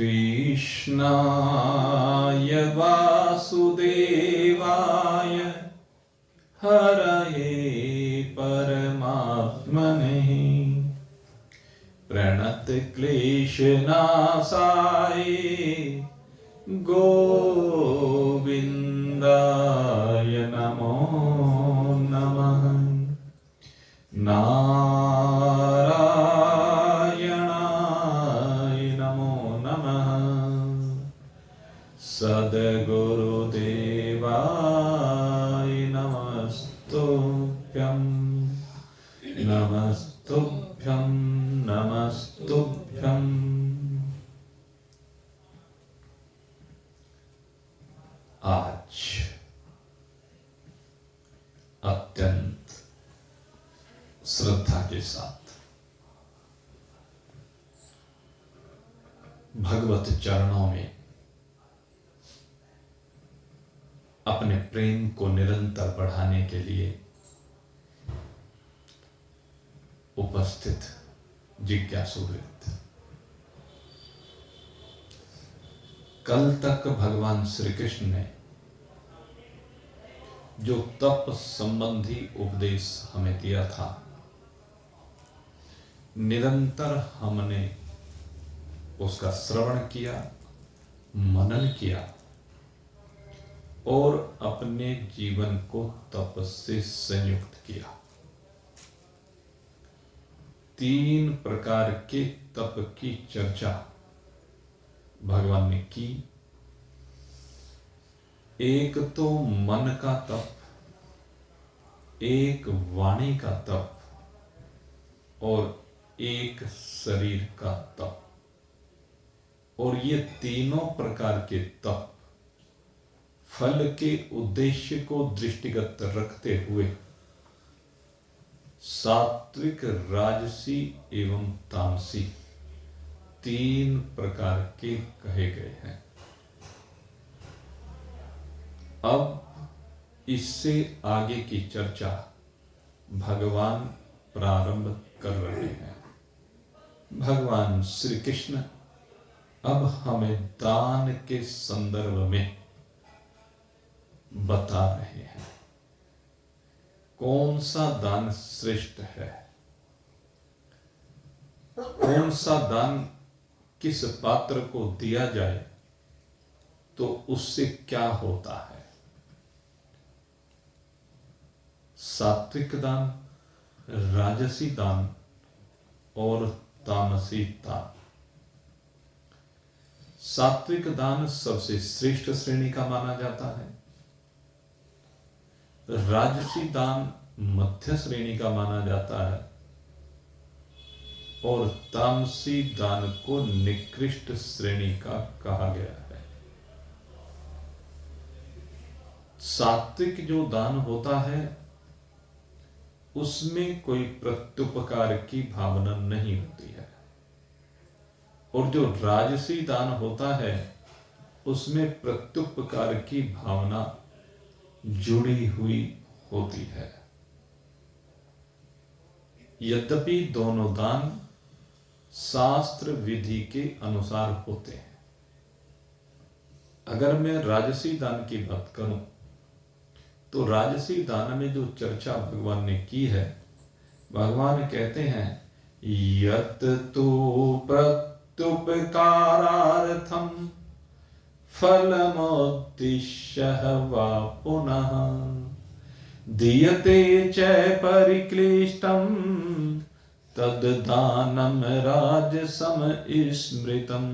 कृष्णाय वासुदेवाय हरये परमात्मने प्रणतक्लेशनाशाय गोविन्दाय नमो नमः। नारायणाय नमो नमः। सद्गुरुदेवाय नमस्तुभ्यं नमस्तुभ्यं नमस्तुभ्यं। आज अत्यंत श्रद्धा के साथ भगवत चरणों में अपने प्रेम को निरंतर बढ़ाने के लिए उपस्थित जिज्ञासुवृत्त, कल तक भगवान श्री कृष्ण ने जो तप संबंधी उपदेश हमें दिया था, निरंतर हमने उसका श्रवण किया, मनन किया और अपने जीवन को तप से संयुक्त किया। 3 प्रकार के तप की चर्चा भगवान ने की। एक तो मन का तप, एक वाणी का तप और एक शरीर का तप। और ये तीनों प्रकार के तप फल के उद्देश्य को दृष्टिगत रखते हुए सात्विक, राजसी एवं तामसी 3 प्रकार के कहे गए हैं। अब इससे आगे की चर्चा भगवान प्रारंभ कर रहे हैं। भगवान श्री कृष्ण अब हमें दान के संदर्भ में बता रहे हैं कौन सा दान श्रेष्ठ है, कौन सा दान किस पात्र को दिया जाए तो उससे क्या होता है। सात्विक दान, राजसी दान और तामसी दान। सात्विक दान सबसे श्रेष्ठ श्रेणी का माना जाता है, राजसी दान मध्य श्रेणी का माना जाता है और तामसी दान को निकृष्ट श्रेणी का कहा गया है। सात्विक जो दान होता है उसमें कोई प्रत्युपकार की भावना नहीं होती है और जो राजसी दान होता है उसमें प्रत्युपकार की भावना जुड़ी हुई होती है। यद्यपि दोनों दान शास्त्र विधि के अनुसार होते हैं। अगर मैं राजसी दान की बात करूं तो राजसी दान में जो चर्चा भगवान ने की है, भगवान कहते हैं यत तो प्रत्युपकारार्थम फलमुद्दिश्य वा पुनः दीयते च परिक्लिष्टं तद दानम राजसम स्मृतम।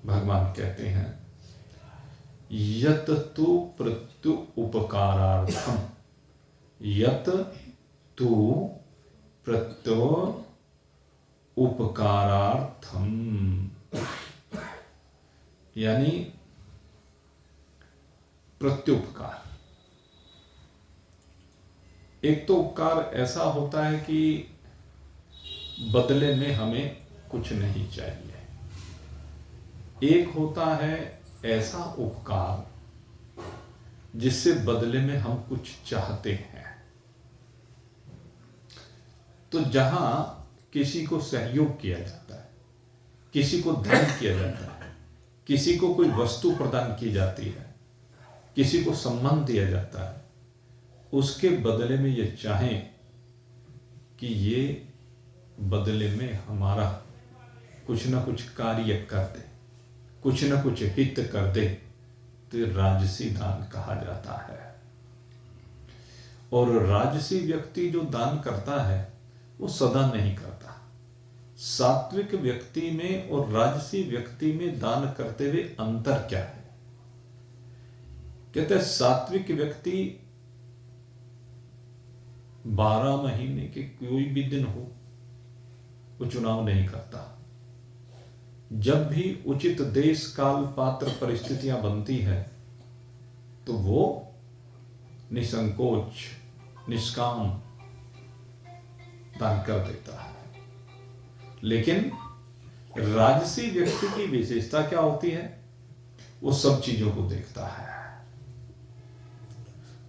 भगवान कहते हैं यत तु प्रत्यु उपकारार्थम, यत तु प्रत्यु उपकारार्थम, यानी प्रत्युपकार। एक तो उपकार ऐसा होता है कि बदले में हमें कुछ नहीं चाहिए, एक होता है ऐसा उपकार जिससे बदले में हम कुछ चाहते हैं। तो जहां किसी को सहयोग किया जाता है किसी को धन किया जाता है, किसी को कोई वस्तु प्रदान की जाती है, किसी को सम्मान दिया जाता है, उसके बदले में ये चाहें कि ये बदले में हमारा कुछ ना कुछ कार्य कर दे, कुछ ना कुछ हित कर दे, तो ये राजसी दान कहा जाता है। और राजसी व्यक्ति जो दान करता है वो सदा नहीं करता। सात्विक व्यक्ति में और राजसी व्यक्ति में दान करते हुए अंतर क्या है? कहते हैं सात्विक व्यक्ति 12 महीने के कोई भी दिन हो वो चुनाव नहीं करता। जब भी उचित देश काल पात्र परिस्थितियां बनती है तो वो निसंकोच निष्काम दान कर देता है। लेकिन राजसी व्यक्ति की विशेषता क्या होती है? वो सब चीजों को देखता है,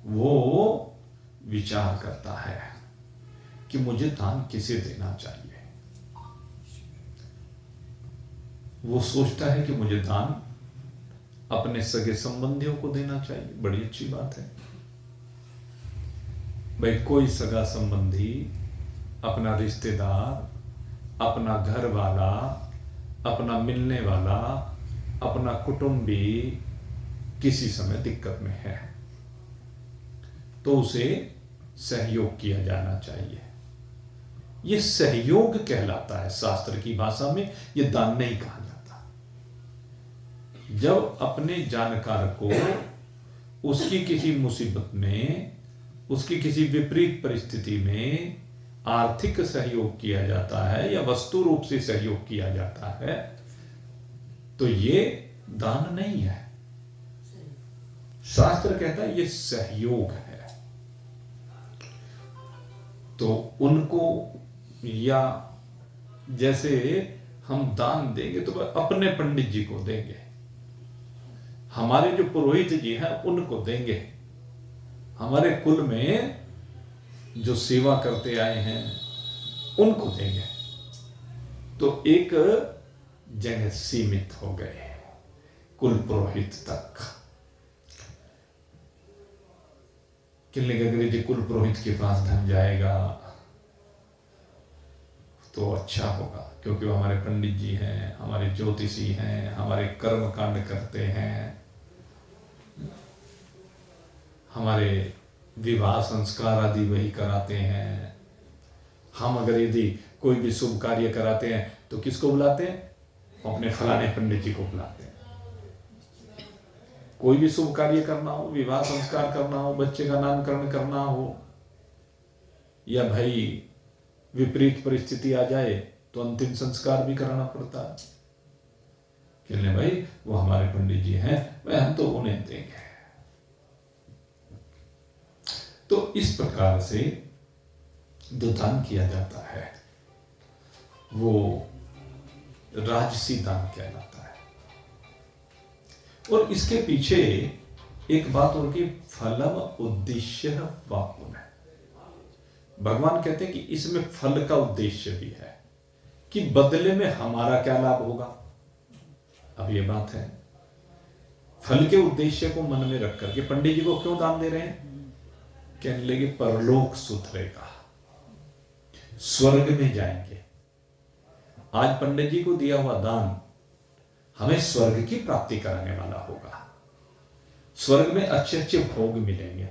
वो विचार करता है कि मुझे दान किसे देना चाहिए। वो सोचता है कि मुझे दान अपने सगे संबंधियों को देना चाहिए। बड़ी अच्छी बात है भाई, कोई सगा संबंधी, अपना रिश्तेदार, अपना घर वाला, अपना मिलने वाला, अपना कुटुंबी किसी समय दिक्कत में है तो उसे सहयोग किया जाना चाहिए। यह सहयोग कहलाता है शास्त्र की भाषा में, यह दान नहीं कहा जाता। जब अपने जानकार को उसकी किसी मुसीबत में, उसकी किसी विपरीत परिस्थिति में आर्थिक सहयोग किया जाता है या वस्तु रूप से सहयोग किया जाता है तो ये दान नहीं है। शास्त्र कहता है ये सहयोग है। तो उनको, या जैसे हम दान देंगे तो अपने पंडित जी को देंगे, हमारे जो पुरोहित जी हैं उनको देंगे, हमारे कुल में जो सेवा करते आए हैं उनको देंगे। तो एक जगह सीमित हो गए, कुल पुरोहित तक। किले गगरी जी कुल पुरोहित के पास धन जाएगा तो अच्छा होगा, क्योंकि वो हमारे पंडित जी हैं, हमारे ज्योतिषी हैं, हमारे कर्म कांड करते हैं, हमारे विवाह संस्कार आदि वही कराते हैं। हम अगर यदि कोई भी शुभ कार्य कराते हैं तो किसको बुलाते हैं? अपने फलाने पंडित जी को बुलाते हैं। कोई भी शुभ कार्य करना हो, विवाह संस्कार करना हो, बच्चे का नामकरण करना हो, या भाई विपरीत परिस्थिति आ जाए तो अंतिम संस्कार भी कराना पड़ता है। कहने भाई वो हमारे पंडित जी हैं, वह हम तो उन्हें देंगे। तो इस प्रकार से जो दान किया जाता है वो राजसी दान कहलाता है। और इसके पीछे एक बात और की फलम उद्देश्य वापुन है। भगवान कहते हैं कि इसमें फल का उद्देश्य भी है कि बदले में हमारा क्या लाभ होगा। अब ये बात है, फल के उद्देश्य को मन में रख करके पंडित जी को क्यों दान दे रहे हैं? कहने लगे परलोक सुधरेगा, स्वर्ग में जाएंगे। आज पंडित जी को दिया हुआ दान हमें स्वर्ग की प्राप्ति कराने वाला होगा। स्वर्ग में अच्छे अच्छे भोग मिलेंगे,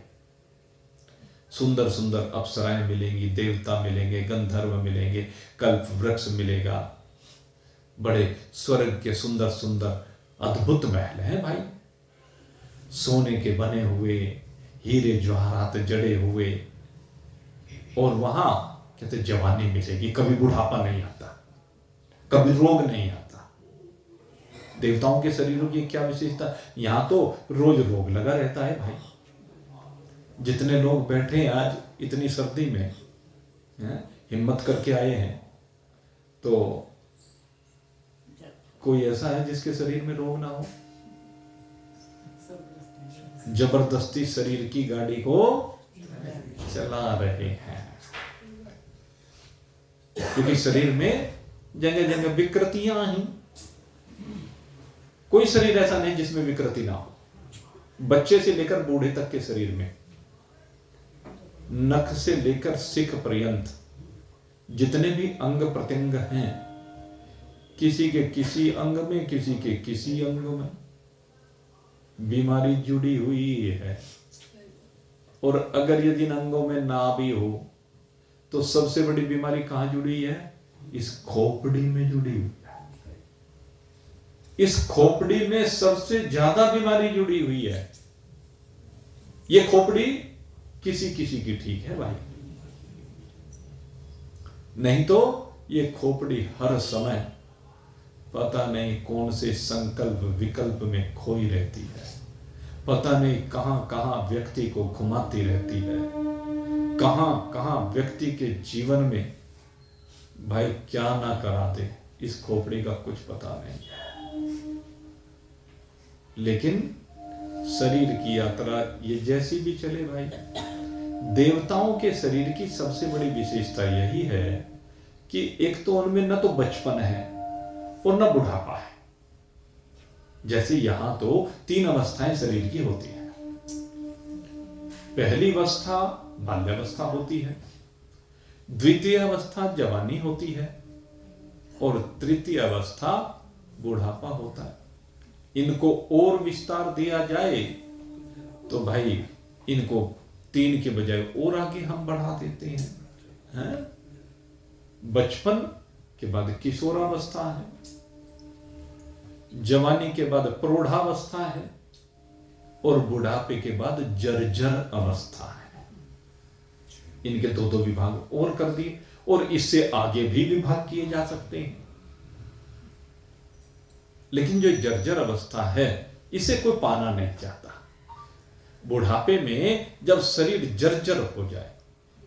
सुंदर सुंदर अप्सराएं मिलेंगी, देवता मिलेंगे, गंधर्व मिलेंगे, कल्प वृक्ष मिलेगा, बड़े स्वर्ग के सुंदर सुंदर अद्भुत महल हैं भाई, सोने के बने हुए, हीरे जवाहरात जड़े हुए। और वहां कहते जवानी मिलेगी, कभी बुढ़ापा नहीं आता, कभी रोग नहीं आता। देवताओं के शरीरों की क्या विशेषता, यहां तो रोज रोग लगा रहता है भाई। जितने लोग बैठे हैं आज इतनी सर्दी में, हिम्मत करके आए हैं, तो कोई ऐसा है जिसके शरीर में रोग ना हो? जबरदस्ती शरीर की गाड़ी को चला रहे हैं, क्योंकि शरीर में जगह जगह विकृतियां ही कोई शरीर ऐसा नहीं जिसमें विकृति ना हो। बच्चे से लेकर बूढ़े तक के शरीर में, नख से लेकर शिख पर्यंत जितने भी अंग प्रत्यंग हैं, किसी के किसी अंग में, किसी के किसी अंग में बीमारी जुड़ी हुई है। और अगर यदि इन अंगों में ना भी हो तो सबसे बड़ी बीमारी कहां जुड़ी है? इस खोपड़ी में जुड़ी हुई है। इस खोपड़ी में सबसे ज्यादा बीमारी जुड़ी हुई है। ये खोपड़ी किसी किसी की ठीक है भाई, नहीं तो ये खोपड़ी हर समय पता नहीं कौन से संकल्प विकल्प में खोई रहती है, पता नहीं कहां कहां व्यक्ति को घुमाती रहती है, कहां कहां व्यक्ति के जीवन में भाई क्या ना करा दे, इस खोपड़ी का कुछ पता नहीं है। लेकिन शरीर की यात्रा ये जैसी भी चले भाई, देवताओं के शरीर की सबसे बड़ी विशेषता यही है कि एक तो उनमें न तो बचपन है और न बुढ़ापा है। जैसे यहां तो 3 अवस्थाएं शरीर की होती हैं। पहली अवस्था बाल्यावस्था होती है, द्वितीय अवस्था जवानी होती है और तृतीय अवस्था बुढ़ापा होता है। इनको और विस्तार दिया जाए तो भाई इनको 3 के बजाय और आगे हम बढ़ा देते हैं। बचपन के बाद किशोरावस्था है, जवानी के बाद प्रौढ़ावस्था है और बुढ़ापे के बाद जर्जर अवस्था है। इनके 2 विभाग और कर दिए और इससे आगे भी विभाग किए जा सकते हैं। लेकिन जो जर्जर अवस्था है इसे कोई पाना नहीं चाहता। बुढ़ापे में जब शरीर जर्जर हो जाए,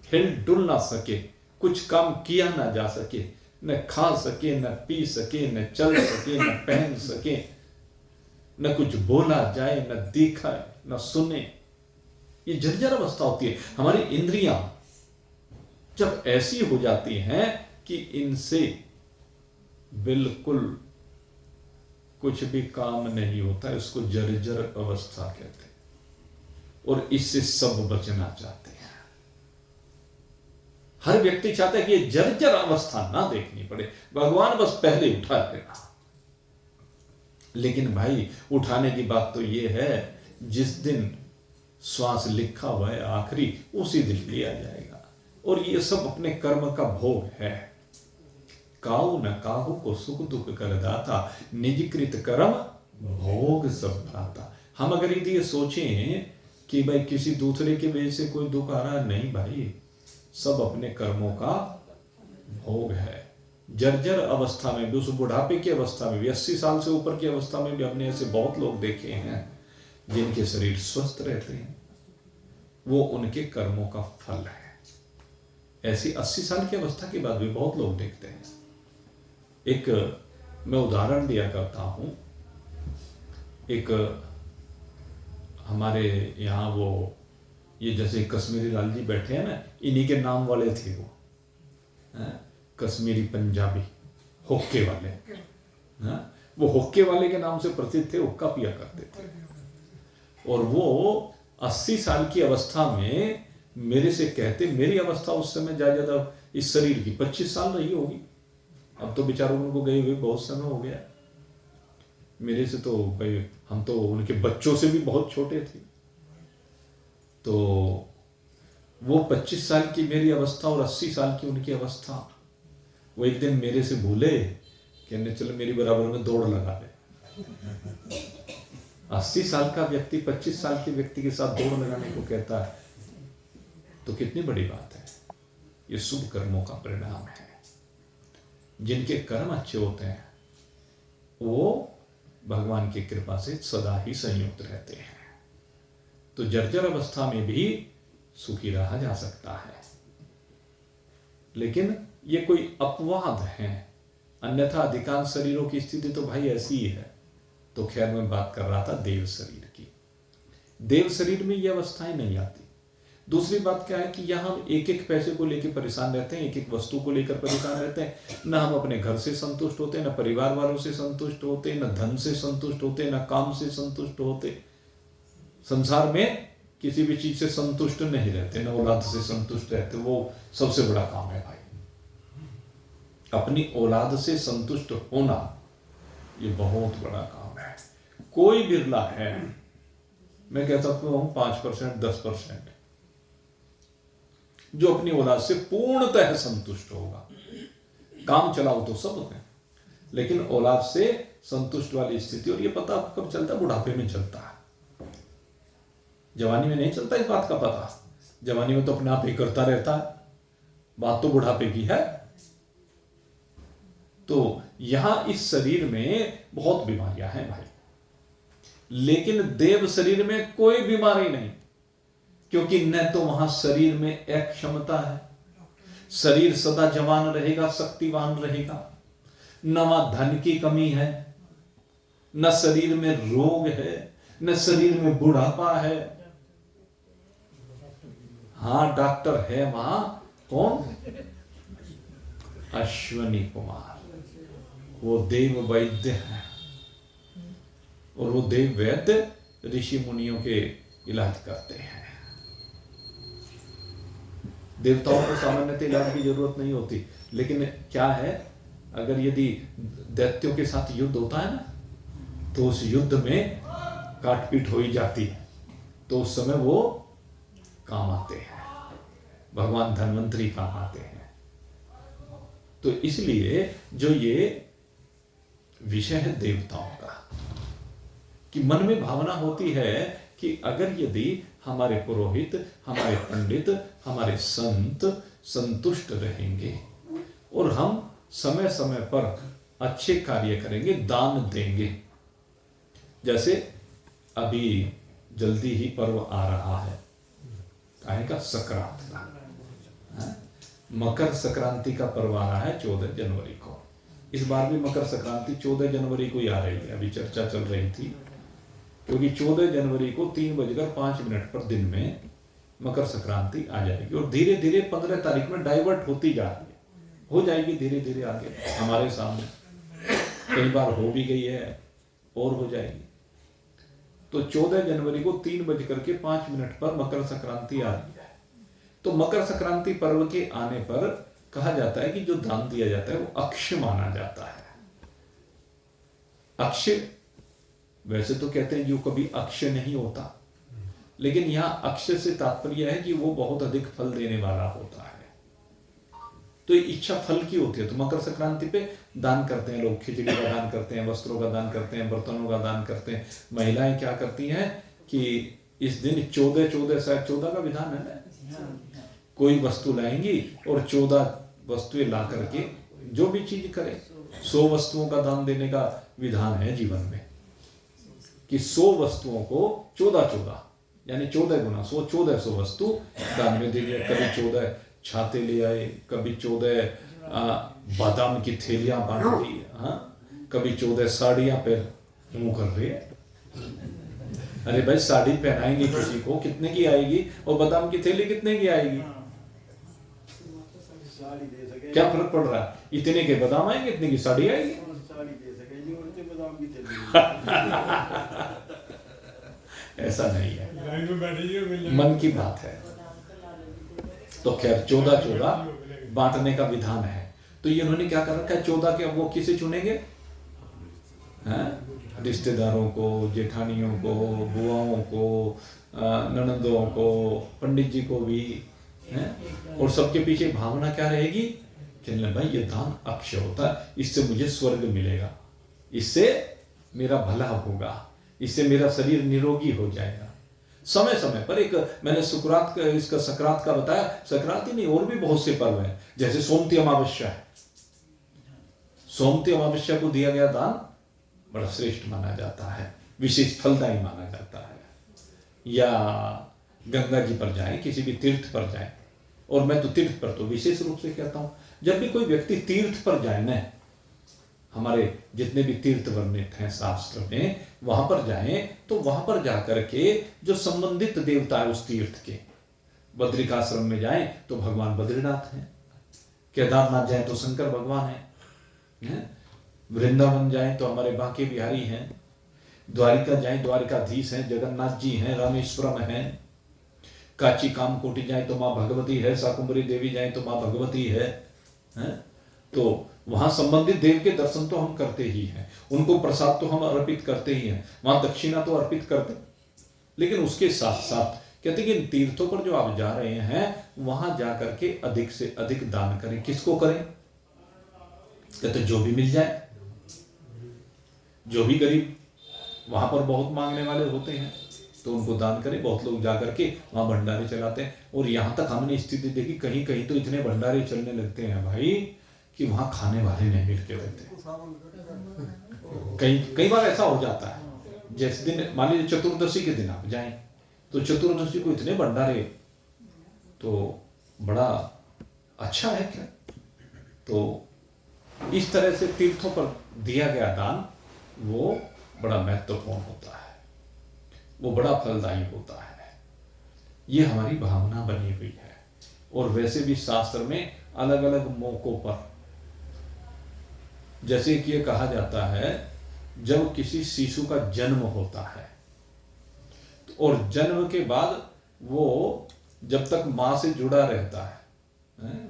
हिल डुल ना सके, कुछ काम किया ना जा सके, न खा सके, न पी सके, न चल सके, न पहन सके, न कुछ बोला जाए, न देखा, न सुने, ये जर्जर अवस्था होती है। हमारी इंद्रियां जब ऐसी हो जाती हैं कि इनसे बिल्कुल कुछ भी काम नहीं होता है, उसको जर्जर अवस्था कहते हैं। और इससे सब बचना चाहते हैं। हर व्यक्ति चाहता है कि ये जर्जर अवस्था ना देखनी पड़े, भगवान बस पहले उठा लेना। लेकिन भाई उठाने की बात तो ये है, जिस दिन श्वास लिखा हुआ है आखिरी, उसी दिन लिया जाएगा। और ये सब अपने कर्म का भोग है। काऊ न काहू को सुख दुख कर दाता, निजकृत कर्म भोग सब भ्राता। हम अगर यदि ये सोचें कि भाई किसी दूसरे की वजह से कोई दुख आ रहा है, नहीं भाई, सब अपने कर्मों का भोग है। जर्जर अवस्था में भी, उस बुढ़ापे की अवस्था में भी, 80 साल से ऊपर की अवस्था में भी हमने ऐसे बहुत लोग देखे हैं जिनके शरीर स्वस्थ रहते हैं, वो उनके कर्मों का फल है। ऐसी 80 साल की अवस्था के बाद भी बहुत लोग देखते हैं। एक मैं उदाहरण दिया करता हूं, एक हमारे यहाँ वो ये जैसे कश्मीरी लाल जी बैठे हैं ना, इन्हीं के नाम वाले थे वो, कश्मीरी पंजाबी हुक्के वाले। वो हुक्के वाले के नाम से प्रसिद्ध थे, हुक्का पिया करते थे। और वो 80 साल की अवस्था में मेरे से कहते, मेरी अवस्था उस समय ज्यादा इस शरीर की 25 साल रही होगी, अब तो बेचारों उनको गए हुए बहुत समय हो गया। मेरे से तो भाई हम तो उनके बच्चों से भी बहुत छोटे थे। तो वो 25 साल की मेरी अवस्था और 80 साल की उनकी अवस्था, वो एक दिन मेरे से भूले, कहने चलो मेरी बराबर में दौड़ लगा ले। 80 साल का व्यक्ति 25 साल के व्यक्ति के साथ दौड़ लगाने को कहता है, तो कितनी बड़ी बात है। ये शुभ कर्मों का परिणाम है। जिनके कर्म अच्छे होते हैं वो भगवान की कृपा से सदा ही संयुक्त रहते हैं। तो जर्जर अवस्था में भी सुखी रहा जा सकता है। लेकिन ये कोई अपवाद है, अन्यथा अधिकांश शरीरों की स्थिति तो भाई ऐसी ही है। तो खैर मैं बात कर रहा था देव शरीर की। देव शरीर में ये अवस्थाएं नहीं आती। दूसरी बात क्या है कि यहाँ हम एक एक पैसे को लेकर परेशान रहते हैं, एक एक वस्तु को लेकर परेशान रहते हैं। न हम अपने घर से संतुष्ट होते, न परिवार वालों से संतुष्ट होते, न धन से संतुष्ट होते, न काम से संतुष्ट होते। संसार में किसी भी चीज से संतुष्ट नहीं रहते, न औलाद से संतुष्ट रहते। वो सबसे बड़ा काम है भाई, अपनी औलाद से संतुष्ट होना, ये बहुत बड़ा काम है। कोई बिरला है, मैं कहता हूं 5%, 10% जो अपनी औलाद से पूर्णतः संतुष्ट होगा। काम चलाओ तो सब है, लेकिन औलाद से संतुष्ट वाली स्थिति, और ये पता कब चलता है? बुढ़ापे में चलता है, जवानी में नहीं चलता इस बात का पता। जवानी में तो अपने आप ही करता रहता है, बात तो बुढ़ापे की है। तो यहां इस शरीर में बहुत बीमारियां हैं भाई, लेकिन देव शरीर में कोई बीमारी नहीं, क्योंकि न तो वहां शरीर में एक क्षमता है, शरीर सदा जवान रहेगा, शक्तिवान रहेगा, न वहां धन की कमी है, न शरीर में रोग है, न शरीर में बुढ़ापा है। हाँ डॉक्टर है वहां, कौन? अश्वनी कुमार, वो देव वैद्य है, और वो देव वैद्य ऋषि मुनियों के इलाज करते हैं। देवताओं को सामान्यतः इलाज की जरूरत नहीं होती, लेकिन क्या है, अगर यदि दैत्यों के साथ युद्ध होता है ना, तो उस युद्ध में काटपीट हो ही जाती है, तो उस समय वो काम आते हैं, भगवान धन्वंतरी काम आते हैं। तो इसलिए जो ये विषय है देवताओं का, कि मन में भावना होती है कि अगर यदि हमारे पुरोहित, हमारे पंडित, हमारे संत संतुष्ट रहेंगे और हम समय समय पर अच्छे कार्य करेंगे, दान देंगे। जैसे अभी जल्दी ही पर्व आ रहा है, काहे का? संक्रांत का। मकर संक्रांति का पर्व आ रहा है 14 जनवरी को। इस बार भी मकर संक्रांति 14 जनवरी को ही आ रही है, अभी चर्चा चल रही थी, क्योंकि 14 जनवरी को 3:05 पर दिन में मकर संक्रांति आ जाएगी, और धीरे धीरे 15 तारीख में डाइवर्ट होती जा रही है, हो जाएगी धीरे धीरे आगे हमारे सामने, कई बार हो भी गई है और हो जाएगी। तो 14 जनवरी को 3:05 पर मकर संक्रांति आ रही है। तो मकर संक्रांति पर्व के आने पर कहा जाता है कि जो दान दिया जाता है वो अक्षय माना जाता है। अक्षय, वैसे तो कहते हैं जो कभी अक्षय नहीं होता, लेकिन यहां अक्षय से तात्पर्य है कि वो बहुत अधिक फल देने वाला होता है। तो इच्छा फल की होती है। तो मकर संक्रांति पे दान करते हैं लोग, खिचड़ी का दान करते हैं, वस्त्रों का दान करते हैं, बर्तनों का दान करते हैं। महिलाएं क्या करती हैं कि इस दिन 14 शायद 14 का विधान है ना, कोई वस्तु लाएंगी और 14 वस्तुएं ला करके जो भी चीज करे, 100 वस्तुओं का दान देने का विधान है जीवन में, कि 100 वस्तुओं को 14 यानी 14 गुना 100, 1400 वस्तु दान में दे दिया। कभी 14 छाते ले आए, कभी 14 बादाम की थैलियां बांट दी, हाँ, कभी 14 साड़ियां पहन मुंह कर रहे हैं। अरे भाई साड़ी पहनाएंगे किसी को, कितने की आएगी, और बादाम की थैली कितने की आएगी? क्या फर्क पड़ रहा है? इतने के बादाम आएंगे, इतने की साड़ी आएगी। ऐसा नहीं है, मन की बात है। तो खैर 14 बांटने का विधान है। तो ये उन्होंने क्या कर रखा है, 14 के अब वो किसे चुनेंगे? रिश्तेदारों को, जेठानियों को, बुआओं को, ननदों को, पंडित जी को भी है। और सबके पीछे भावना क्या रहेगी? चलने भाई ये दान अक्षय होता है, इससे मुझे स्वर्ग मिलेगा, इससे मेरा भला होगा, इससे मेरा शरीर निरोगी हो जाएगा। समय समय पर एक मैंने इसका सकरात का बताया, सकरात ही नहीं और भी बहुत से पर्व हैं, जैसे सोमती अमावस्या है। सोमती अमावस्या को दिया गया दान बड़ा श्रेष्ठ माना जाता है, विशेष फलदायी माना जाता है। या गंगा जी पर जाएं, किसी भी तीर्थ पर जाएं, और मैं तो तीर्थ पर तो विशेष रूप से कहता हूं, जब भी कोई व्यक्ति तीर्थ पर जाए ना, हमारे जितने भी तीर्थ वर्णित हैं शास्त्र में, वहां पर जाएं तो वहां पर जाकर के जो संबंधित देवता है उस तीर्थ के, बद्रिकाश्रम में जाएं तो भगवान बद्रीनाथ हैं, केदारनाथ जाएं तो शंकर भगवान हैं, वृंदावन जाएं तो हमारे बांके बिहारी हैं, द्वारिका जाएं द्वारिकाधीश हैं, जगन्नाथ जी हैं, रामेश्वरम हैं, काची कामकोटि जाएं तो माँ भगवती है, शाकुंभरी देवी जाएं तो माँ भगवती है। तो वहां संबंधित देव के दर्शन तो हम करते ही हैं, उनको प्रसाद तो हम अर्पित करते ही हैं, वहां दक्षिणा तो अर्पित करते, लेकिन उसके साथ साथ कहते हैं कि इन तीर्थों पर जो आप जा रहे हैं वहां जाकर के अधिक से अधिक दान करें। किसको करें? कहते जो भी मिल जाए, जो भी गरीब, वहां पर बहुत मांगने वाले होते हैं तो उनको दान करें। बहुत लोग जाकर के वहां भंडारे चलाते हैं, और यहां तक हमने स्थिति देखी कहीं कहीं तो इतने भंडारे चलने लगते हैं भाई कि वहां खाने वाले नहीं मिलते रहते। कई बार ऐसा हो जाता है, जैसे दिन मान लीजिए चतुर्दशी के दिन आप जाएं तो चतुर्दशी को इतने भंडारे, तो बड़ा अच्छा है क्या? तो इस तरह से तीर्थों पर दिया गया दान वो बड़ा महत्वपूर्ण होता है, वो बड़ा फलदायी होता है। ये हमारी भावना बनी हुई है। और वैसे भी शास्त्र में अलग अलग मौकों पर, जैसे कि ये कहा जाता है जब किसी शिशु का जन्म होता है और जन्म के बाद वो जब तक मां से जुड़ा रहता है,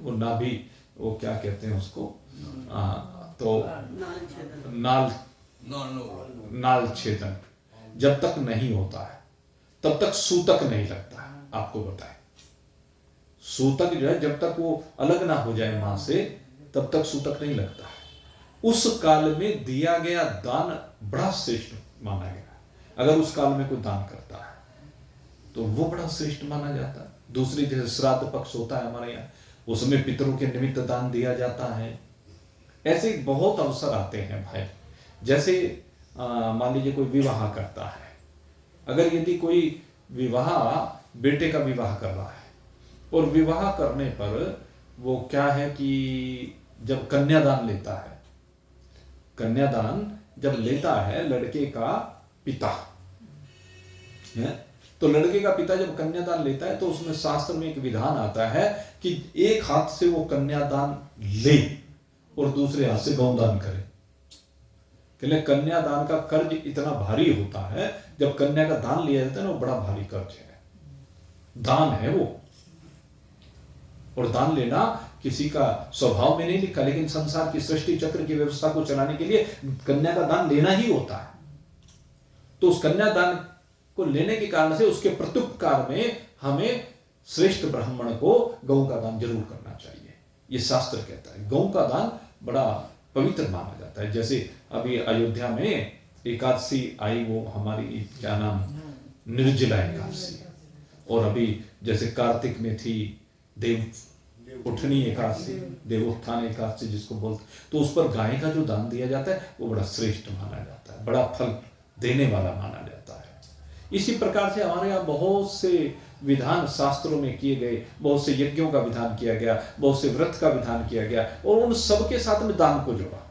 वो नाभि, वो क्या कहते हैं उसको, तो नाल छेदन जब तक नहीं होता है तब तक सूतक नहीं लगता है। आपको बताएं, सूतक जो है जब तक वो अलग ना हो जाए मां से तब तक सूतक नहीं लगता है। उस काल में दिया गया दान बड़ा श्रेष्ठ माना गया। अगर उस काल में कोई दान करता है तो वो बड़ा श्रेष्ठ माना जाता है। दूसरी जैसे श्राद्ध पक्ष होता है हमारे यहाँ, उसमें पितरों के निमित्त दान दिया जाता है। ऐसे बहुत अवसर आते हैं भाई, जैसे मान लीजिए कोई विवाह करता है, अगर यदि कोई विवाह, बेटे का विवाह कर रहा है और विवाह करने पर वो क्या है कि जब कन्यादान लेता है, कन्यादान जब लेता है लड़के का पिता है, तो लड़के का पिता जब कन्यादान लेता है तो उसमें शास्त्र में एक विधान आता है कि एक हाथ से वो कन्यादान ले और दूसरे हाथ से गौदान करे। कन्यादान का कर्ज इतना भारी होता है, जब कन्या का दान लिया जाता है ना, वो बड़ा भारी कर्ज है, दान है वो। और दान लेना किसी का स्वभाव में नहीं लिखा, लेकिन संसार की सृष्टि चक्र की व्यवस्था को चलाने के लिए कन्या का दान लेना ही होता है। तो उस कन्यादान को लेने के कारण से उसके प्रत्युपकार में हमें श्रेष्ठ ब्राह्मण को गौ का दान जरूर करना चाहिए। ये शास्त्र कहता है गौ का दान बड़ा पवित्र माना जाता है। जैसे अभी अयोध्या में एकादशी आई, वो हमारी क्या नाम, निर्जला एकादशी, और अभी जैसे कार्तिक में थी देव उठनी एकादशी, देवोत्थान एकादशी जिसको बोलते, तो उस पर गाय का जो दान दिया जाता है वो बड़ा श्रेष्ठ माना जाता है, बड़ा फल देने वाला माना जाता है। इसी प्रकार से हमारे यहाँ बहुत से विधान शास्त्रों में किए गए, बहुत से यज्ञों का विधान किया गया, बहुत से व्रत का विधान किया गया, और उन सबके साथ में दान को जोड़ा।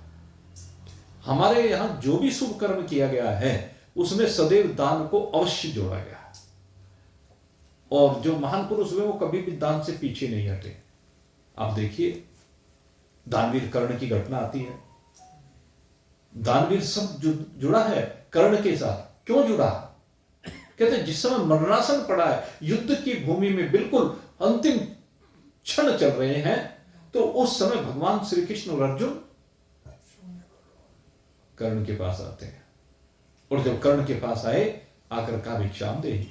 हमारे यहाँ जो भी शुभ कर्म किया गया है उसमें सदैव दान को अवश्य जोड़ा गया, और जो महान पुरुष हुए वो कभी भी दान से पीछे नहीं हटे। आप देखिए दानवीर कर्ण की घटना आती है, दानवीर सब जुड़ा है कर्ण के साथ। क्यों जुड़ा? कहते जिस समय मरणासन पड़ा है, युद्ध की भूमि में बिल्कुल अंतिम क्षण चल रहे हैं, तो उस समय भगवान श्री कृष्ण और अर्जुन कर्ण के पास आते हैं, और जब कर्ण के पास आए आकर कहा भिक्षाम देहि।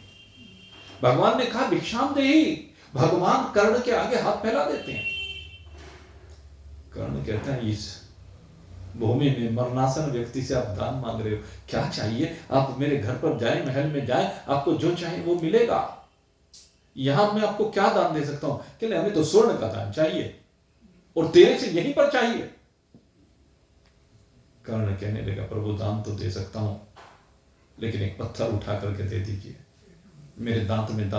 भगवान ने कहा भिक्षाम देहि, भगवान कर्ण के आगे हाथ फैला देते हैं। कर्ण कहते हैं इस भूमि में मरणासन व्यक्ति से आप दान मांग रहे हो, क्या चाहिए? आप मेरे घर पर जाए, महल में जाए, आपको जो चाहिए वो मिलेगा। यहां मैं आपको क्या दान दे सकता हूं? कहले हमें तो स्वर्ण का दान चाहिए, और तेरे से यहीं पर चाहिए। कर्ण कहने लगा प्रभु दान तो दे सकता हूं, लेकिन एक पत्थर उठा करके दे दीजिए, मेरे दांत में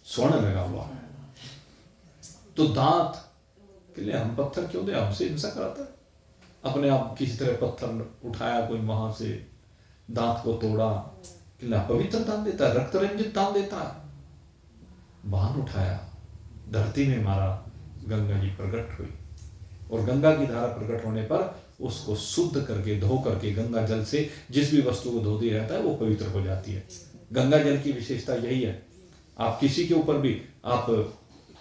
स्वर्ण लगा हुआ है। तो दांत के लिए हम पत्थर क्यों दे? हमसे हिंसा कराता है। अपने आप किसी तरह पत्थर उठाया, कोई वहां से दांत को तोड़ा, पवित्र दान देता है, रक्त रंजित दान देता है। बाण उठाया, धरती में मारा, गंगा जी प्रकट हुई। और गंगा की धारा प्रकट होने पर उसको शुद्ध करके, धो करके, गंगा जल से जिस भी वस्तु को धो दिया जाता है वो पवित्र हो जाती है। गंगा जल की विशेषता यही है। आप किसी के ऊपर भी, आप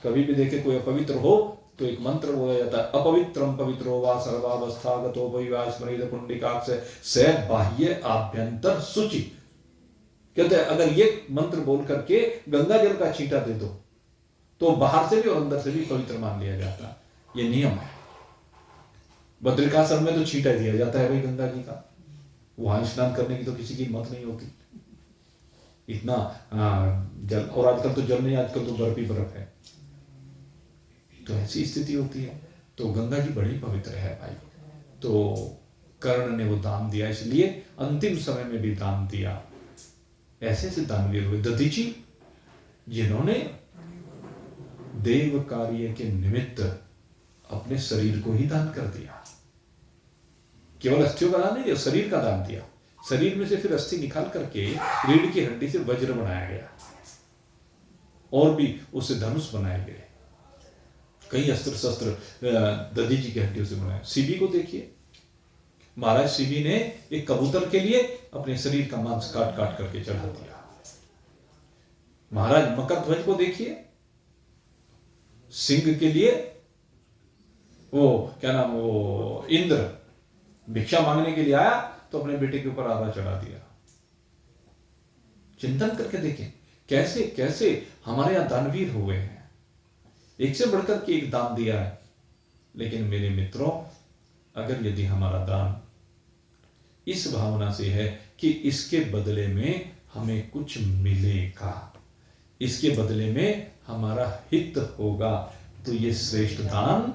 कभी भी देखे कोई अपवित्र हो तो एक मंत्र बोला जाता है, अपवित्रम पवित्रो वा सर्वावस्थागतो वैवा स्मृत पुंडिकाक्ष से बाह्य आभ्यंतर शुचि। कहते हैं अगर ये मंत्र बोल करके गंगा जल का छींटा दे दो तो बाहर से भी और अंदर से भी पवित्र मान लिया जाता है। ये नियम है। बद्रिकाश्रम में तो छींटा दिया जाता है भाई गंगा जी का, वहां स्नान करने की तो किसी की हिम्मत नहीं होती, इतना जल। और आजकल तो जल नहीं, आजकल तो बर्फ ही बर्फ है। तो ऐसी स्थिति होती है। तो गंगा जी बड़ी पवित्र है भाई। तो कर्ण ने वो दान दिया, इसलिए अंतिम समय में भी दान दिया। ऐसे ऐसे दानवीर हुए। दधीची जिन्होंने देव कार्य के निमित्त अपने शरीर को ही दान कर दिया। केवल अस्थियों का दान नहीं दिया, शरीर का दान दिया। शरीर में से फिर अस्थि निकाल करके रीढ़ की हड्डी से वज्र बनाया गया और भी उससे धनुष बनाए गए। कई अस्त्र शस्त्र दधीची की हड्डियों से बनाए। शिबी को देखिए, महाराज शिबी ने एक कबूतर के लिए अपने शरीर का मांस काट काट करके चढ़ा दिया। महाराज मकर ध्वज को देखिए, सिंह के लिए वो क्या नाम, वो इंद्र भिक्षा मांगने के लिए आया तो अपने बेटे के ऊपर आधा चढ़ा दिया। चिंतन करके देखें कैसे कैसे हमारे यहां दानवीर हुए हैं। एक से बढ़कर के एक दान दिया है। लेकिन मेरे मित्रों, अगर यदि हमारा दान इस भावना से है कि इसके बदले में हमें कुछ मिलेगा, इसके बदले में हमारा हित होगा, तो ये श्रेष्ठ दान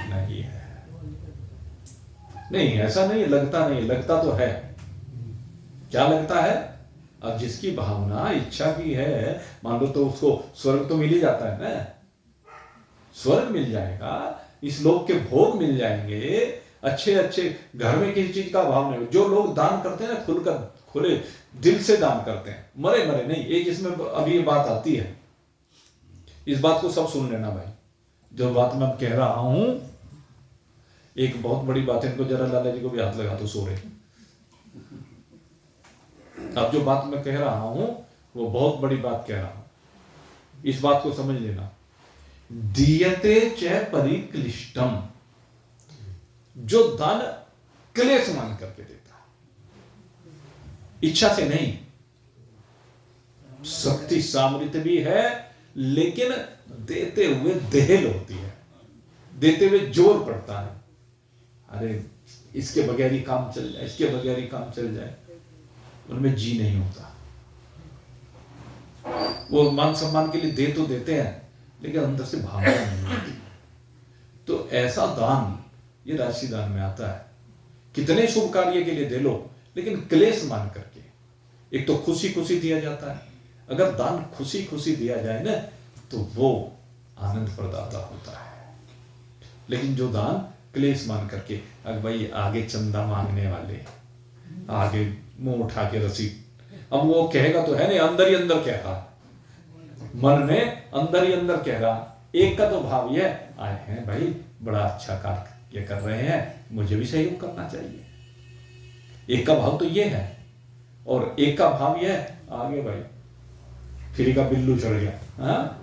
नहीं है। नहीं, ऐसा नहीं लगता, नहीं लगता तो है। क्या लगता है? अब जिसकी भावना इच्छा की है, मान लो तो उसको स्वर्ग तो मिल ही जाता है ना, स्वर्ग मिल जाएगा, इस लोक के भोग मिल जाएंगे, अच्छे अच्छे घर में किसी चीज का अभाव नहीं। जो लोग दान करते हैं ना, खुलकर खुले दिल से दान करते हैं, मरे मरे नहीं। एक इसमें अभी ये बात आती है, इस बात को सब सुन लेना भाई। जो बात मैं कह रहा हूं, एक बहुत बड़ी बात है, इनको जरा लाला जी को भी हाथ लगा तो सो रहे। अब जो बात मैं कह रहा हूं वो बहुत बड़ी बात कह रहा हूं, इस बात को समझ लेना। दीयते च परिक्लिष्टम, जो दान क्लेश मान करके देता, इच्छा से नहीं। शक्ति सामर्थ्य भी है, लेकिन देते हुए देहल होती है, देते हुए जोर पड़ता है। अरे इसके बगैर ही काम चल जाए, इसके बगैर ही काम चल जाए, उनमें जी नहीं होता। वो मान सम्मान के लिए दे तो देते हैं, लेकिन अंदर से भावना नहीं होती। तो ऐसा दान ये राशि दान में आता है। कितने शुभ कार्य के लिए दे लो, लेकिन क्लेश मान करके। एक तो खुशी खुशी दिया जाता है, अगर दान खुशी खुशी दिया जाए ना तो वो आनंद प्रदाता होता है। लेकिन जो दान क्लेश मान करके, अगर भाई आगे चंदा मांगने वाले, आगे मुंह उठा के रसीद, अब वो कहेगा तो है नहीं, अंदर ही अंदर कह रहा, मन में अंदर ही अंदर कह रहा। एक का तो भाव ये आए हैं भाई, बड़ा अच्छा कार्य ये कर रहे हैं, मुझे भी सहयोग करना चाहिए। एक का भाव तो ये है, और एक का भाव ये है, आगे भाई फ्री का बिल्लू चढ़ गया, हाँ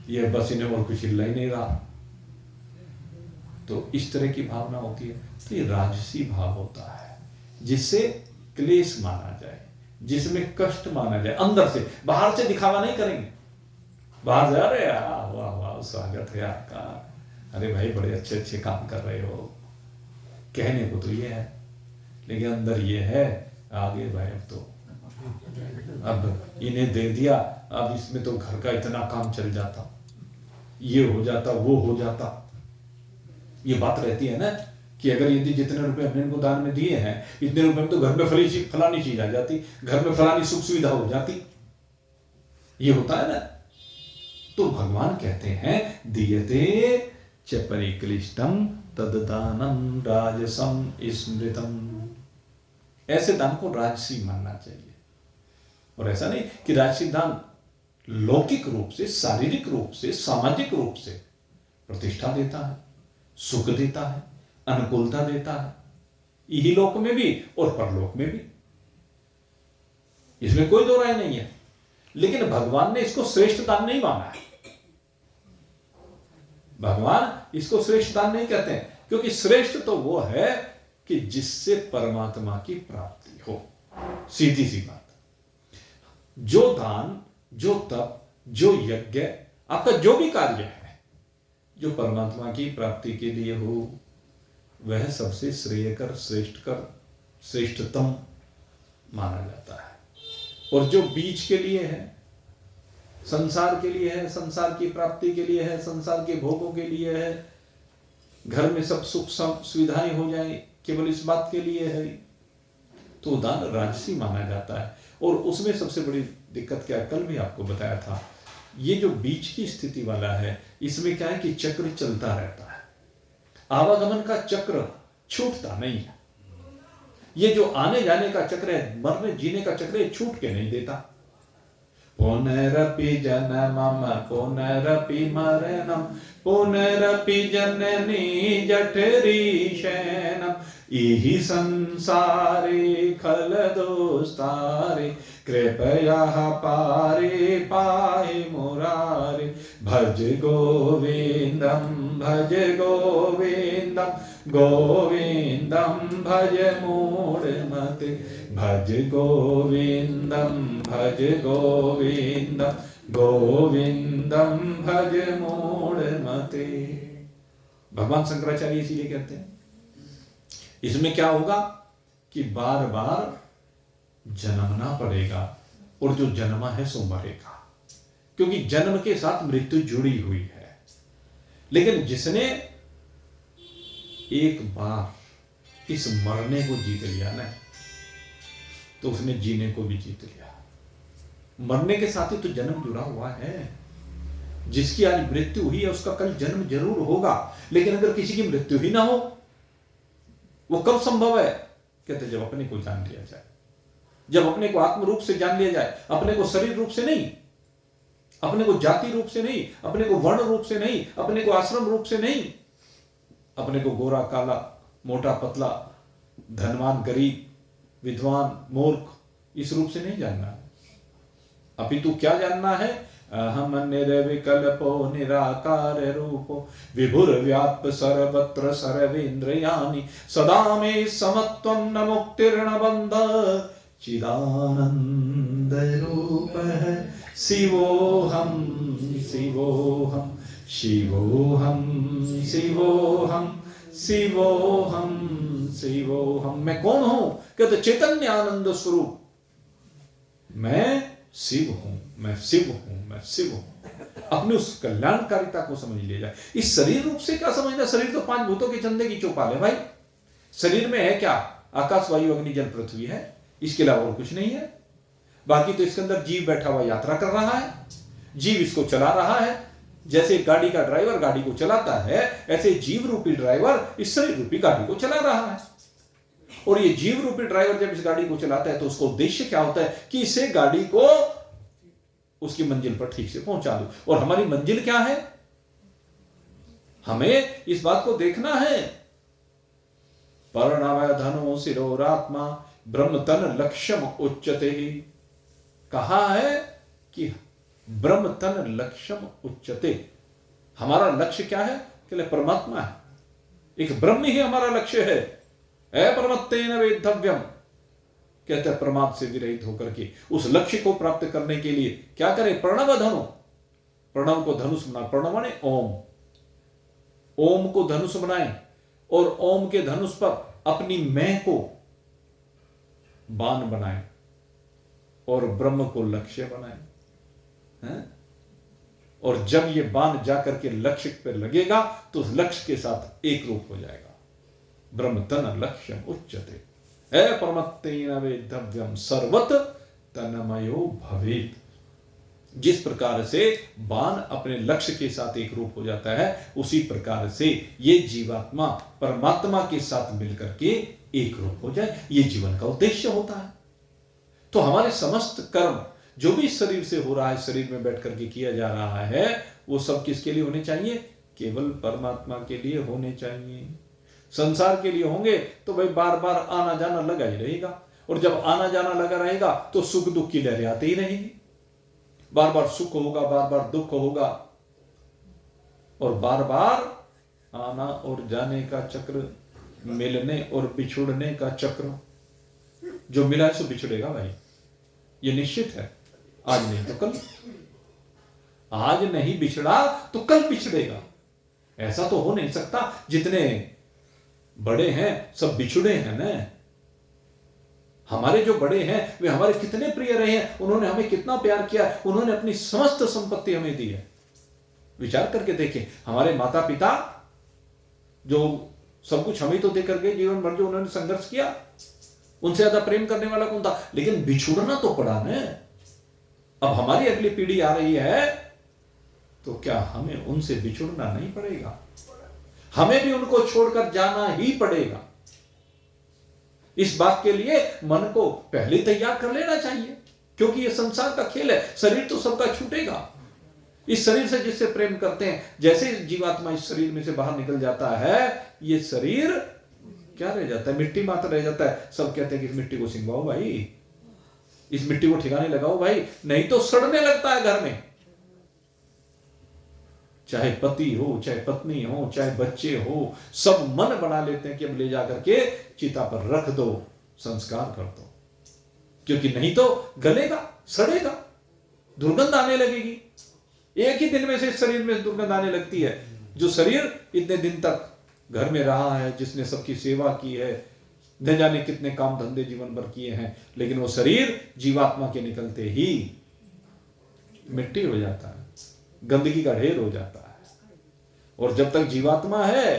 ये बस इन्हें और कुछ हिला ही नहीं रहा। तो इस तरह की भावना होती है। तो ये राजसी भाव होता है, जिससे क्लेश माना जाए, जिसमें कष्ट माना जाए, अंदर से। बाहर से दिखावा नहीं करेंगे, बाहर जा रहे हैं, वाह वाह स्वागत है आपका, अरे भाई बड़े अच्छे अच्छे काम कर रहे हो, कहने को तो ये है, लेकिन अंदर ये है, आगे भाई अब इन्हें दे दिया, अब इसमें तो घर का इतना काम चल जाता, ये हो जाता, वो हो जाता। ये बात रहती है ना कि अगर यदि जितने रुपए हमने इनको दान में दिए हैं, इतने रुपए में तो घर में फलानी चीज आ जाती, घर में फलानी सुख सुविधा हो जाती, ये होता है ना। तो भगवान कहते हैं दीयते च परिक्लिष्टम तद्दानम राजसम स्मृतम। ऐसे दान को राजसी मानना चाहिए। और ऐसा नहीं कि राजसी दान लौकिक रूप से, शारीरिक रूप से, सामाजिक रूप से प्रतिष्ठा देता है, सुख देता है, अनुकूलता देता है, यही लोक में भी और परलोक में भी। इसमें कोई दो राय नहीं है। लेकिन भगवान ने इसको श्रेष्ठ दान नहीं माना है। भगवान इसको श्रेष्ठ दान नहीं कहते हैं, क्योंकि श्रेष्ठ तो वो है कि जिससे परमात्मा की प्राप्ति हो। सीधी सी बात। जो दान, जो तप, जो यज्ञ, आपका जो भी कार्य है जो परमात्मा की प्राप्ति के लिए हो, वह सबसे श्रेयकर, श्रेष्ठकर, श्रेष्ठतम माना जाता है। और जो बीच के लिए है, संसार के लिए है, संसार की प्राप्ति के लिए है, संसार के भोगों के लिए है, घर में सब सुख सुविधाएं हो जाए, केवल इस बात के लिए है, तो दान राजसी माना जाता है। और उसमें सबसे बड़ी दिक्कत क्या, कल भी आपको बताया था, ये जो बीच की स्थिति वाला है, इसमें क्या है कि चक्र चलता रहता है, आवागमन का चक्र छूटता नहीं है। ये जो आने जाने का चक्र है, मरने जीने का चक्र है, छूट के नहीं देता। पुनरपि जन्मम पुनरपि मरणम पुनरपि जननी जठरी शयनम इहि संसारे खल दोस्तारे कृपया पारे पाहि मुरारे भज गोविंदम गोविंदम भज मूढ़मते भज गोविंदम गोविंदम भज मूढ़मते। भगवान शंकराचार्य इसीलिए कहते हैं इसमें क्या होगा कि बार बार जन्मना पड़ेगा, और जो जन्मा है सो मरेगा, क्योंकि जन्म के साथ मृत्यु जुड़ी हुई है। लेकिन जिसने एक बार इस मरने को जीत लिया ना, तो उसने जीने को भी जीत लिया। मरने के साथ ही तो जन्म जुड़ा हुआ है। जिसकी आज मृत्यु हुई है उसका कल जन्म जरूर होगा। लेकिन अगर किसी की मृत्यु ही ना हो, वो कब संभव है? कहते जब अपने को जान लिया जाए, जब अपने को आत्म रूप से जान लिया जाए, अपने को शरीर रूप से नहीं, अपने को जाति रूप से नहीं, अपने को वर्ण रूप से नहीं, अपने को आश्रम रूप से नहीं, अपने को गोरा काला, मोटा पतला, धनवान गरीब, विद्वान मूर्ख, इस रूप से नहीं जानना है। अपितु क्या जानना है? अहम निर्विकल्पो निराकार रूपो विभुर व्याप्त सर्वत्र सर्वेन्द्रियाणि सदा मे समत्वं न मुक्तिर्न बन्ध चिदानंद रूप है शिवोहम शिवोहम शिवोहम शिवोहम शिवोहम शिवोहम। मैं कौन हूं? कहते चैतन्य आनंद स्वरूप, मैं शिव हूं, मैं शिव हूं, मैं शिव हूं। अपने उस कल्याणकारिता को समझ लिया जाए। इस शरीर रूप से क्या समझना? शरीर तो 5 भूतों के चंदे की चौपाल है भाई। शरीर में है क्या? आकाश वायु अग्नि जल पृथ्वी है, इसके अलावा और कुछ नहीं है। बाकी तो इसके अंदर जीव बैठा हुआ यात्रा कर रहा है, जीव इसको चला रहा है। जैसे गाड़ी का ड्राइवर गाड़ी को चलाता है, ऐसे जीव रूपी ड्राइवर इस शरीर रूपी गाड़ी को चला रहा है। और ये जीव रूपी ड्राइवर जब इस गाड़ी को चलाता है तो उसका उद्देश्य क्या होता है कि इसे गाड़ी को उसकी मंजिल पर ठीक से पहुंचा दो। और हमारी मंजिल क्या है? हमें इस बात को देखना है। पर्णव धनो शिरोरात्मा ब्रह्म तन लक्ष्यम उच्चते। कहा है कि ब्रह्म तन लक्ष्यम उच्चते। हमारा लक्ष्य क्या है? कि परमात्मा है, एक ब्रह्म ही हमारा लक्ष्य है। परमत्तेन वेद्धव्यम, कहते हैं प्रमाद से विरहित होकर के उस लक्ष्य को प्राप्त करने के लिए क्या करें? प्रणव धनु, प्रणव को धनुष बनाए। प्रणव माने ओम, ओम को धनुष बनाए और ओम के धनुष पर अपनी मैं को बाण बनाए और ब्रह्म को लक्ष्य बनाए। और जब ये बाण जाकर के लक्ष्य पर लगेगा तो उस लक्ष्य के साथ एक रूप हो जाएगा। ब्रह्म तन लक्ष्यम उच्चते परमत्तेन वेद्धव्यम सर्वत तन्मयो भवेत्। जिस प्रकार से बाण अपने लक्ष्य के साथ एक रूप हो जाता है, उसी प्रकार से ये जीवात्मा परमात्मा के साथ मिलकर के एक रूप हो जाए, ये जीवन का उद्देश्य होता है। तो हमारे समस्त कर्म जो भी शरीर से हो रहा है, शरीर में बैठ करके किया जा रहा है, वो सब किसके लिए होने चाहिए? केवल परमात्मा के लिए होने चाहिए। संसार के लिए होंगे तो भाई बार बार आना जाना लगा ही रहेगा, और जब आना जाना लगा रहेगा तो सुख दुख की लहरें आती ही रहेंगी। बार बार सुख होगा, बार बार दुख होगा, और बार बार आना और जाने का चक्र, मिलने और बिछुड़ने का चक्र। जो मिला है सो बिछड़ेगा भाई, ये निश्चित है। आज नहीं तो कल, आज नहीं बिछड़ा तो कल बिछड़ेगा। ऐसा तो हो नहीं सकता जितने बड़े हैं सब बिछुड़े हैं ना। हमारे जो बड़े हैं वे हमारे कितने प्रिय रहे हैं, उन्होंने हमें कितना प्यार किया, उन्होंने अपनी समस्त संपत्ति हमें दी है। विचार करके देखें, हमारे माता पिता जो सब कुछ हमें तो देकर गए, जीवन भर जो उन्होंने संघर्ष किया, उनसे ज्यादा प्रेम करने वाला कौन था? लेकिन बिछुड़ना तो पड़ा ना। अब हमारी अगली पीढ़ी आ रही है तो क्या हमें उनसे बिछुड़ना नहीं पड़ेगा? हमें भी उनको छोड़कर जाना ही पड़ेगा। इस बात के लिए मन को पहले तैयार कर लेना चाहिए, क्योंकि यह संसार का खेल है। शरीर तो सबका छूटेगा। इस शरीर से जिससे प्रेम करते हैं, जैसे जीवात्मा इस शरीर में से बाहर निकल जाता है, ये शरीर क्या रह जाता है? मिट्टी मात्र रह जाता है। सब कहते हैं कि इस मिट्टी को सिंगवाओ भाई, इस मिट्टी को ठिकाने लगाओ भाई, नहीं तो सड़ने लगता है घर में। चाहे पति हो, चाहे पत्नी हो, चाहे बच्चे हो, सब मन बना लेते हैं कि अब ले जाकर के चिता पर रख दो, संस्कार कर दो, क्योंकि नहीं तो गलेगा, सड़ेगा, दुर्गंध आने लगेगी। एक ही दिन में से शरीर में दुर्गंध आने लगती है। जो शरीर इतने दिन तक घर में रहा है, जिसने सबकी सेवा की है, न जाने कितने काम धंधे जीवन भर किए हैं, लेकिन वो शरीर जीवात्मा के निकलते ही मिट्टी हो जाता है, गंदगी का ढेर हो जाता है। और जब तक जीवात्मा है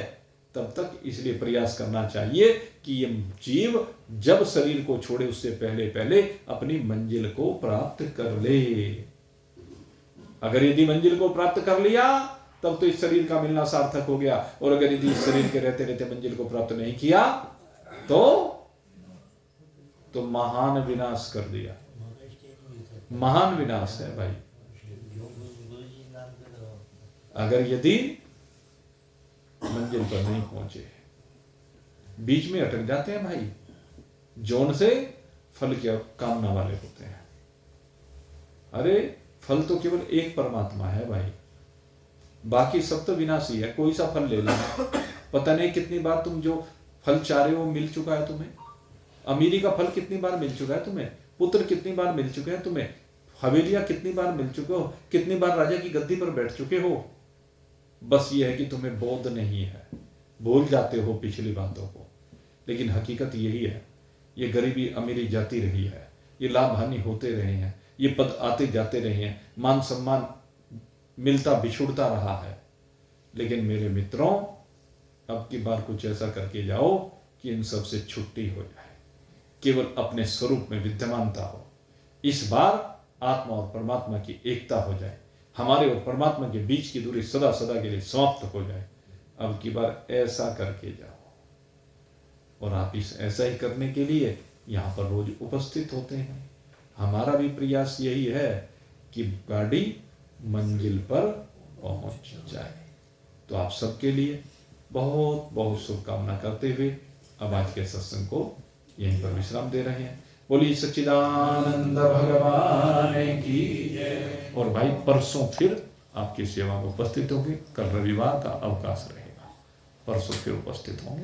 तब तक इसलिए प्रयास करना चाहिए कि ये जीव जब शरीर को छोड़े उससे पहले पहले अपनी मंजिल को प्राप्त कर ले। अगर यदि मंजिल को प्राप्त कर लिया तब तो इस शरीर का मिलना सार्थक हो गया, और अगर यदि इस शरीर के रहते रहते मंजिल को प्राप्त नहीं किया तो महान विनाश कर दिया। महान विनाश है भाई। अगर यदि मंजिल पर नहीं पहुंचे, बीच में अटक जाते हैं भाई। जौन से फल की कामना वाले होते हैं। अरे फल तो केवल एक परमात्मा है भाई, बाकी सब तो विनाशी है। कोई सा फल ले लेना, पता नहीं कितनी बार तुम जो फल चाह रहे हो मिल चुका है तुम्हें। अमीरी का फल कितनी बार मिल चुका है तुम्हें, पुत्र कितनी बार मिल चुके हैं तुम्हें, हवेलियां कितनी बार मिल चुके हो, कितनी बार राजा की गद्दी पर बैठ चुके हो। बस ये है कि तुम्हें बोध नहीं है, भूल जाते हो पिछली बातों को। लेकिन हकीकत यही है, ये गरीबी अमीरी जाती रही है, ये लाभ हानि होते रहे हैं, ये पद आते जाते रहे हैं, मान सम्मान मिलता बिछुड़ता रहा है। लेकिन मेरे मित्रों, अब की बार कुछ ऐसा करके जाओ कि इन सब से छुट्टी हो जाए, केवल अपने स्वरूप में विद्यमानता हो। इस बार आत्मा और परमात्मा की एकता हो जाए, हमारे और परमात्मा के बीच की दूरी सदा सदा के लिए समाप्त हो जाए। अब की बार ऐसा करके जाओ। और आप इस ऐसा ही करने के लिए यहाँ पर रोज उपस्थित होते हैं। हमारा भी प्रयास यही है कि गाड़ी मंजिल पर पहुंच जाए। तो आप सबके लिए बहुत बहुत शुभकामना करते हुए अब आज के सत्संग को यहीं पर विश्राम दे रहे हैं। बोलिए सच्चिदानंद भगवान की जय। और भाई परसों फिर आपकी सेवा में उपस्थित होंगे। कल रविवार का अवकाश रहेगा, परसों फिर उपस्थित होंगे।